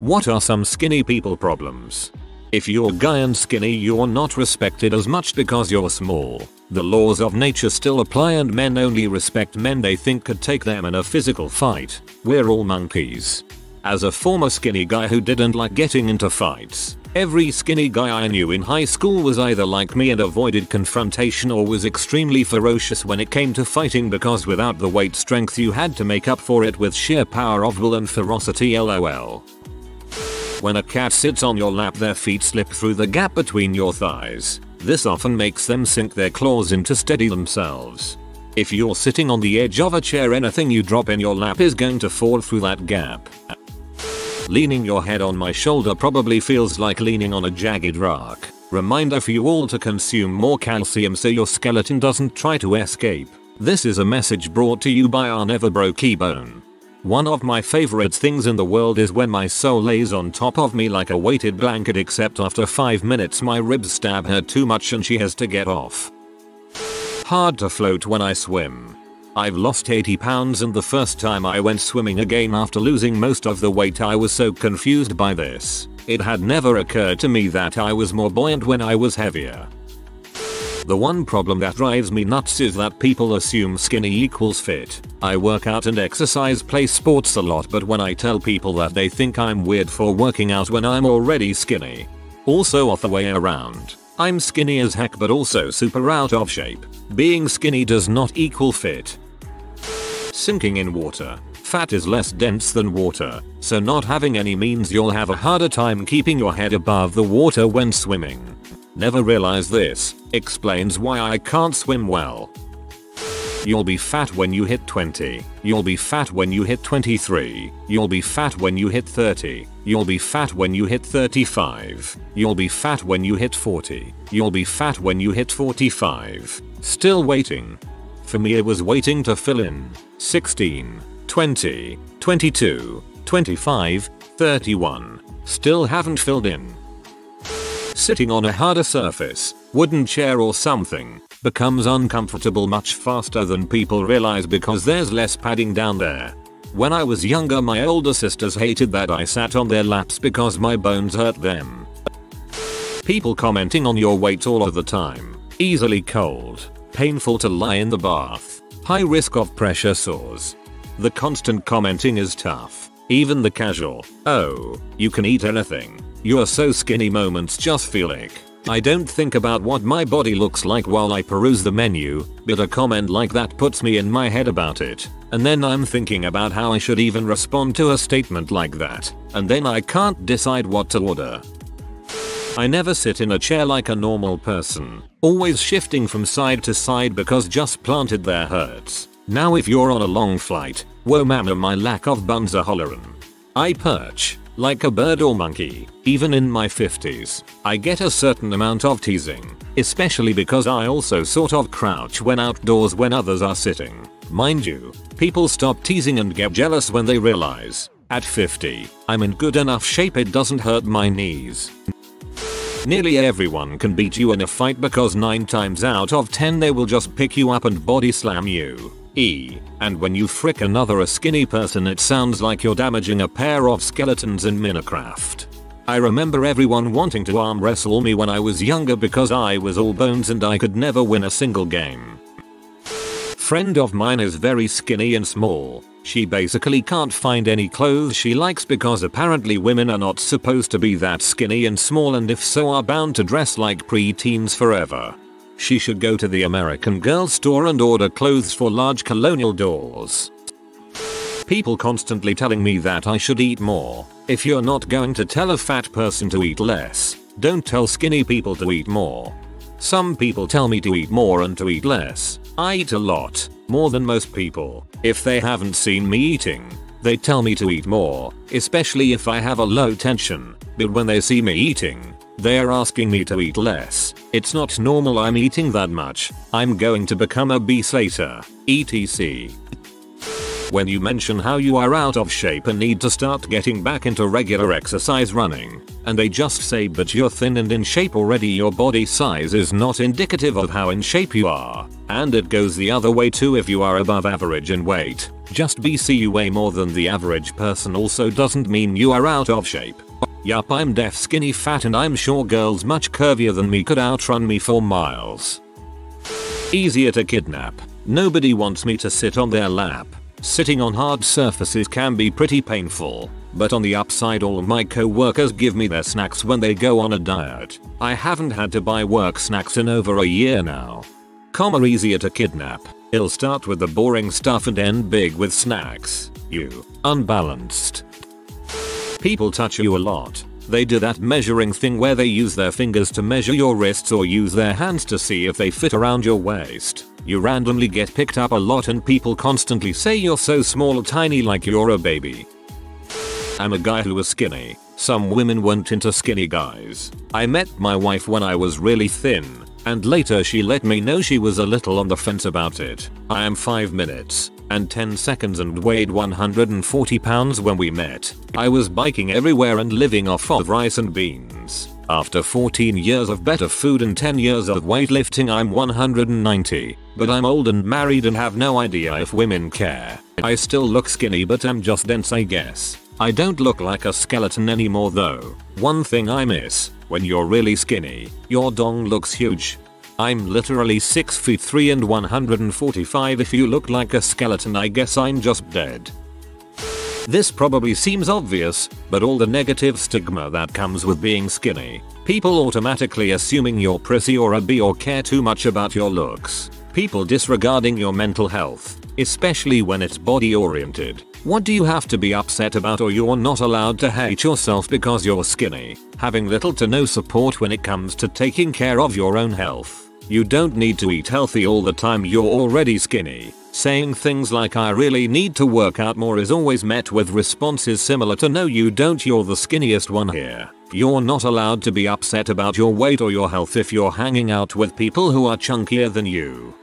What are some skinny people problems? If you're guy and skinny, you're not respected as much because you're small. The laws of nature still apply and men only respect men they think could take them in a physical fight. We're all monkeys. As a former skinny guy who didn't like getting into fights, every skinny guy I knew in high school was either like me and avoided confrontation or was extremely ferocious when it came to fighting, because without the weight strength you had to make up for it with sheer power of will and ferocity. LOL. When a cat sits on your lap, their feet slip through the gap between your thighs. This often makes them sink their claws in to steady themselves. If you're sitting on the edge of a chair, anything you drop in your lap is going to fall through that gap. Leaning your head on my shoulder probably feels like leaning on a jagged rock. Reminder for you all to consume more calcium so your skeleton doesn't try to escape. This is a message brought to you by our never broke bone. One of my favorite things in the world is when my soul lays on top of me like a weighted blanket, except after 5 minutes my ribs stab her too much and she has to get off. Hard to float when I swim. I've lost 80 pounds and the first time I went swimming again after losing most of the weight I was so confused by this. It had never occurred to me that I was more buoyant when I was heavier. The one problem that drives me nuts is that people assume skinny equals fit. I work out and exercise, play sports a lot, but when I tell people that, they think I'm weird for working out when I'm already skinny. Also other way around. I'm skinny as heck but also super out of shape. Being skinny does not equal fit. Sinking in water. Fat is less dense than water, so not having any means you'll have a harder time keeping your head above the water when swimming. Never realized this. Explains why I can't swim well. You'll be fat when you hit 20. You'll be fat when you hit 23. You'll be fat when you hit 30. You'll be fat when you hit 35. You'll be fat when you hit 40. You'll be fat when you hit 45. Still waiting. For me it was waiting to fill in. 16, 20, 22, 25, 31. Still haven't filled in. Sitting on a harder surface, wooden chair or something, becomes uncomfortable much faster than people realize because there's less padding down there. When I was younger, my older sisters hated that I sat on their laps because my bones hurt them. People commenting on your weight all of the time. Easily cold. Painful to lie in the bath. High risk of pressure sores. The constant commenting is tough. Even the casual, "Oh, you can eat anything. You're so skinny" moments just feel ick. I don't think about what my body looks like while I peruse the menu, but a comment like that puts me in my head about it. And then I'm thinking about how I should even respond to a statement like that. And then I can't decide what to order. I never sit in a chair like a normal person. Always shifting from side to side because just planted there hurts. Now if you're on a long flight, whoa mama, my lack of buns are hollerin'. I perch like a bird or monkey. Even in my 50s, I get a certain amount of teasing, especially because I also sort of crouch when outdoors when others are sitting. Mind you, people stop teasing and get jealous when they realize, at 50, I'm in good enough shape it doesn't hurt my knees. Nearly everyone can beat you in a fight because 9 times out of 10 they will just pick you up and body slam you. And when you frick another a skinny person, it sounds like you're damaging a pair of skeletons in Minecraft. I remember everyone wanting to arm wrestle me when I was younger because I was all bones and I could never win a single game. Friend of mine is very skinny and small. She basically can't find any clothes she likes because apparently women are not supposed to be that skinny and small, and if so are bound to dress like pre-teens forever. She should go to the American Girl store and order clothes for large colonial dolls. People constantly telling me that I should eat more. If you're not going to tell a fat person to eat less, don't tell skinny people to eat more. Some people tell me to eat more and to eat less. I eat a lot, more than most people. If they haven't seen me eating, they tell me to eat more, especially if I have a low tension. But when they see me eating, they are asking me to eat less. It's not normal I'm eating that much. I'm going to become obese later. etc. When you mention how you are out of shape and need to start getting back into regular exercise running, and they just say but you're thin and in shape already, your body size is not indicative of how in shape you are. And it goes the other way too. If you are above average in weight, just BC you weigh more than the average person also doesn't mean you are out of shape. Yup, I'm deaf, skinny, fat, and I'm sure girls much curvier than me could outrun me for miles. Easier to kidnap. Nobody wants me to sit on their lap. Sitting on hard surfaces can be pretty painful, but on the upside all my co-workers give me their snacks when they go on a diet. I haven't had to buy work snacks in over a year now. Easier to kidnap. It'll start with the boring stuff and end big with snacks. You. Unbalanced. People touch you a lot. They do that measuring thing where they use their fingers to measure your wrists or use their hands to see if they fit around your waist. You randomly get picked up a lot and people constantly say you're so small or tiny, like you're a baby. I'm a guy who was skinny. Some women weren't into skinny guys. I met my wife when I was really thin, and later she let me know she was a little on the fence about it. I am 5 minutes and 10 seconds and weighed 140 pounds when we met. I was biking everywhere and living off of rice and beans. After 14 years of better food and 10 years of weightlifting, I'm 190, but I'm old and married and have no idea if women care. I still look skinny, but I'm just dense, I guess. I don't look like a skeleton anymore though. One thing I miss: when you're really skinny, your dong looks huge. I'm literally 6 feet 3 and 145. If you look like a skeleton, I guess I'm just dead. This probably seems obvious, but all the negative stigma that comes with being skinny. People automatically assuming you're pretty or a B or care too much about your looks. People disregarding your mental health, especially when it's body oriented. What do you have to be upset about? Or you're not allowed to hate yourself because you're skinny. Having little to no support when it comes to taking care of your own health. You don't need to eat healthy all the time, you're already skinny. Saying things like I really need to work out more is always met with responses similar to no you don't, you're the skinniest one here. You're not allowed to be upset about your weight or your health if you're hanging out with people who are chunkier than you.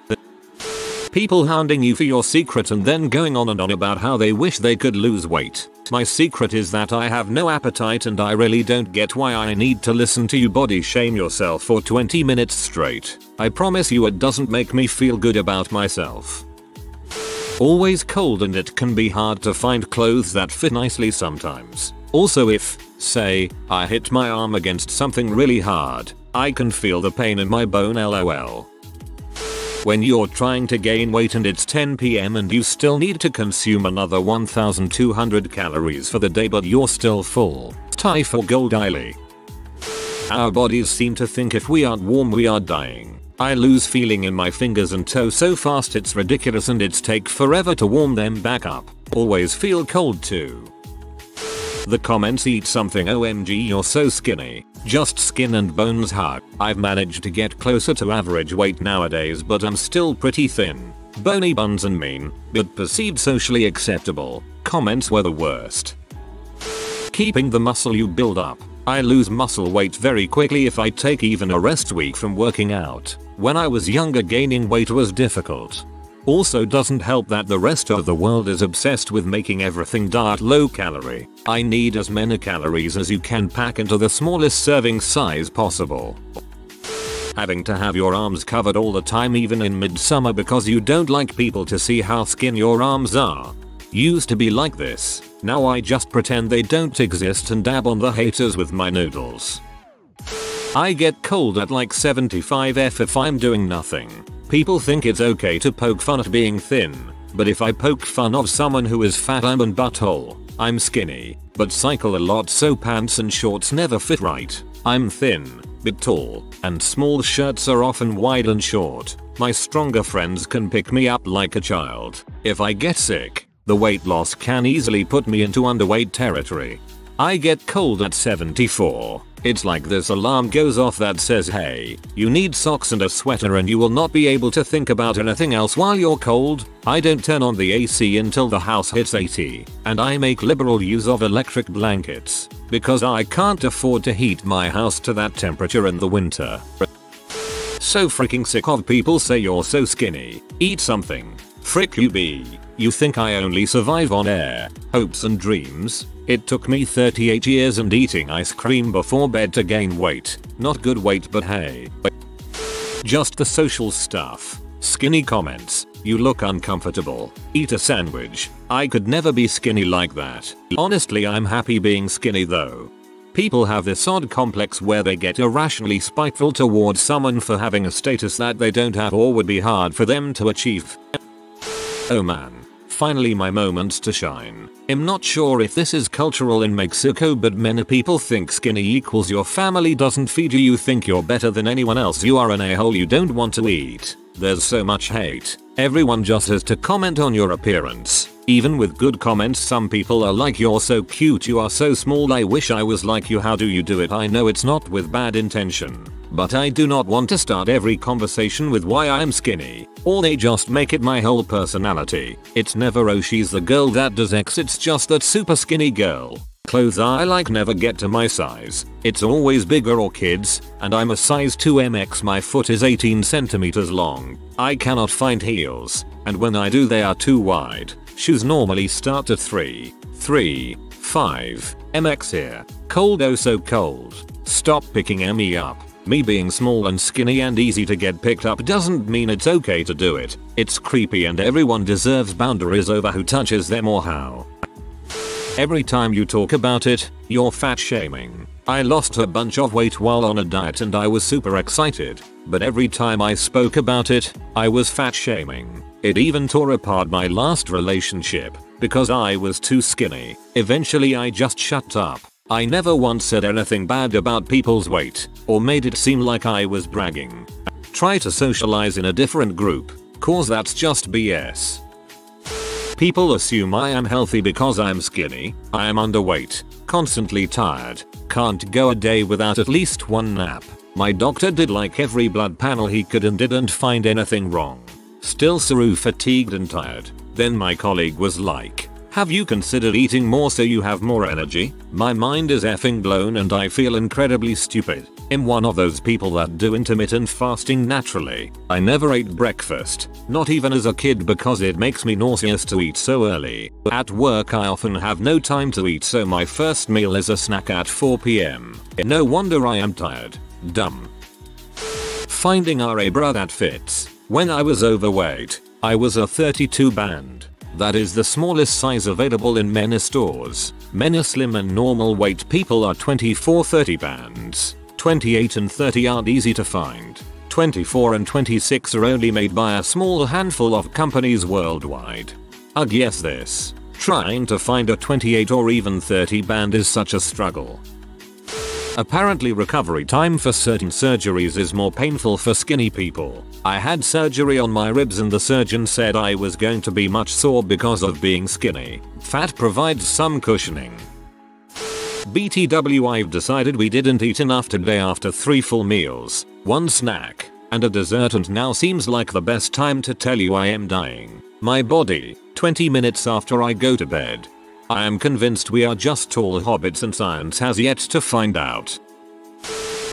People hounding you for your secret and then going on and on about how they wish they could lose weight. My secret is that I have no appetite, and I really don't get why I need to listen to you body shame yourself for 20 minutes straight. I promise you it doesn't make me feel good about myself. Always cold, and it can be hard to find clothes that fit nicely sometimes. Also, if, say, I hit my arm against something really hard, I can feel the pain in my bone, lol. When you're trying to gain weight and it's 10 PM and you still need to consume another 1,200 calories for the day but you're still full. Tie for gold daily. Our bodies seem to think if we aren't warm we are dying. I lose feeling in my fingers and toes so fast it's ridiculous, and it's take forever to warm them back up. Always feel cold too. The comments eat something, OMG you're so skinny. Just skin and bones hug. I've managed to get closer to average weight nowadays, but I'm still pretty thin. Bony buns and mean, but perceived socially acceptable. Comments were the worst. Keeping the muscle you build up. I lose muscle weight very quickly if I take even a rest week from working out. When I was younger, gaining weight was difficult. Also doesn't help that the rest of the world is obsessed with making everything diet low calorie. I need as many calories as you can pack into the smallest serving size possible. Having to have your arms covered all the time even in midsummer because you don't like people to see how skinny your arms are. Used to be like this, now I just pretend they don't exist and dab on the haters with my noodles. I get cold at like 75 if I'm doing nothing. People think it's okay to poke fun at being thin, but if I poke fun of someone who is fat I'm an butthole. I'm skinny, but cycle a lot so pants and shorts never fit right. I'm thin, but tall, and small shirts are often wide and short. My stronger friends can pick me up like a child. If I get sick, the weight loss can easily put me into underweight territory. I get cold at 74. It's like this alarm goes off that says hey, you need socks and a sweater and you will not be able to think about anything else while you're cold. I don't turn on the AC until the house hits 80, and I make liberal use of electric blankets, because I can't afford to heat my house to that temperature in the winter. So freaking sick of people say you're so skinny. Eat something. Frick you be. You think I only survive on air, hopes and dreams? It took me 38 years and eating ice cream before bed to gain weight. Not good weight, but hey. Just the social stuff. Skinny comments. You look uncomfortable. Eat a sandwich. I could never be skinny like that. Honestly, I'm happy being skinny though. People have this odd complex where they get irrationally spiteful towards someone for having a status that they don't have or would be hard for them to achieve. Oh man. Finally my moment to shine. I'm not sure if this is cultural in Mexico, but many people think skinny equals your family doesn't feed you. You think you're better than anyone else. You are an a-hole. You don't want to eat. There's so much hate. Everyone just has to comment on your appearance. Even with good comments, some people are like, you're so cute, you are so small, I wish I was like you. How do you do it? I know it's not with bad intention, but I do not want to start every conversation with why I'm skinny, or they just make it my whole personality. It's never oh she's the girl that does X, it's just that super skinny girl. Clothes I like never get to my size. It's always bigger or kids, and I'm a size 2MX. My foot is 18 centimeters long. I cannot find heels, and when I do they are too wide. Shoes normally start at 3, 5 MX here. Cold, oh so cold. Stop picking me up. Me being small and skinny and easy to get picked up doesn't mean it's okay to do it. It's creepy and everyone deserves boundaries over who touches them or how. Every time you talk about it, you're fat shaming. I lost a bunch of weight while on a diet and I was super excited, but every time I spoke about it, I was fat shaming. It even tore apart my last relationship because I was too skinny. Eventually I just shut up. I never once said anything bad about people's weight or made it seem like I was bragging. Try to socialize in a different group, cause that's just BS. People assume I am healthy because I'm skinny. I am underweight, constantly tired, can't go a day without at least one nap. My doctor did like every blood panel he could and didn't find anything wrong. Still so fatigued and tired. Then my colleague was like, have you considered eating more so you have more energy? My mind is effing blown and I feel incredibly stupid. I'm one of those people that do intermittent fasting naturally. I never ate breakfast, not even as a kid, because it makes me nauseous to eat so early. At work I often have no time to eat, so my first meal is a snack at 4 PM. No wonder I am tired. Dumb. Finding a bra that fits. When I was overweight, I was a 32 band. That is the smallest size available in many stores. Many slim and normal weight people are 24-30 bands. 28 and 30 aren't easy to find. 24 and 26 are only made by a small handful of companies worldwide. Ugh, yes, this. Trying to find a 28 or even 30 band is such a struggle. Apparently recovery time for certain surgeries is more painful for skinny people. I had surgery on my ribs and the surgeon said I was going to be much sore because of being skinny. Fat provides some cushioning. BTW, I've decided we didn't eat enough today after 3 full meals, 1 snack, and a dessert, and now seems like the best time to tell you I am dying. My body, 20 minutes after I go to bed. I am convinced we are just tall hobbits and science has yet to find out.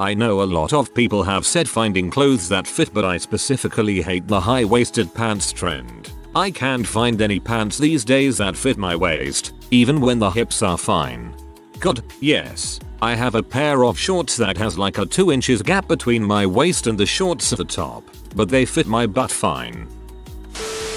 I know a lot of people have said finding clothes that fit, but I specifically hate the high-waisted pants trend. I can't find any pants these days that fit my waist, even when the hips are fine. God, yes. I have a pair of shorts that has like a 2 inches gap between my waist and the shorts at the top, but they fit my butt fine.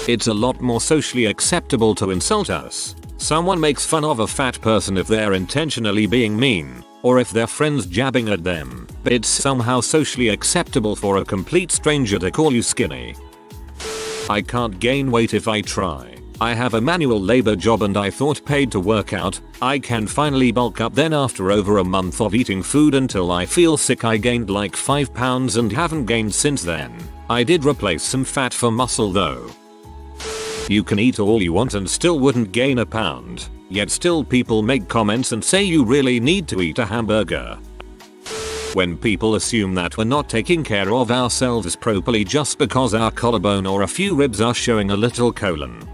It's a lot more socially acceptable to insult us. Someone makes fun of a fat person if they're intentionally being mean, or if their friend's jabbing at them, but it's somehow socially acceptable for a complete stranger to call you skinny. I can't gain weight if I try. I have a manual labor job and I thought paid to work out, I can finally bulk up. Then after over a month of eating food until I feel sick, I gained like 5 pounds and haven't gained since then. I did replace some fat for muscle though. You can eat all you want and still wouldn't gain a pound, yet still people make comments and say you really need to eat a hamburger. When people assume that we're not taking care of ourselves properly just because our collarbone or a few ribs are showing a little colon.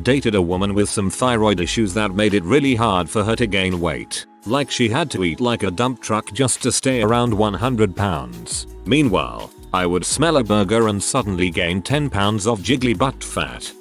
Dated a woman with some thyroid issues that made it really hard for her to gain weight. Like she had to eat like a dump truck just to stay around 100 pounds. Meanwhile, I would smell a burger and suddenly gain 10 pounds of jiggly butt fat.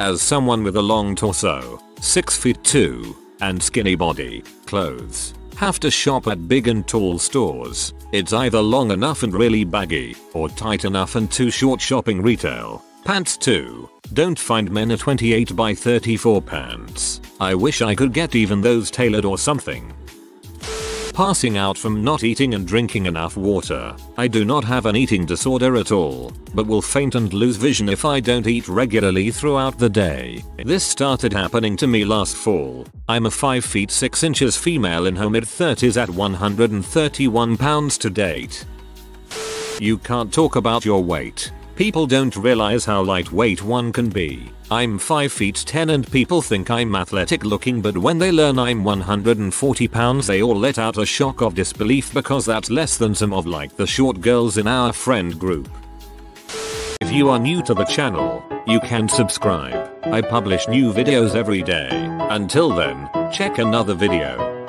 As someone with a long torso, 6 feet 2, and skinny body, clothes have to shop at big and tall stores. It's either long enough and really baggy, or tight enough and too short shopping retail. Pants too. Don't find men a 28 by 34 pants. I wish I could get even those tailored or something. Passing out from not eating and drinking enough water. I do not have an eating disorder at all, but will faint and lose vision if I don't eat regularly throughout the day. This started happening to me last fall. I'm a 5 feet 6 inches female in her mid-30s at 131 pounds to date. You can't talk about your weight. People don't realize how lightweight one can be. I'm 5 feet 10 and people think I'm athletic looking, but when they learn I'm 140 pounds they all let out a shock of disbelief because that's less than some of like the short girls in our friend group. If you are new to the channel, you can subscribe. I publish new videos every day. Until then, check another video.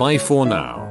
Bye for now.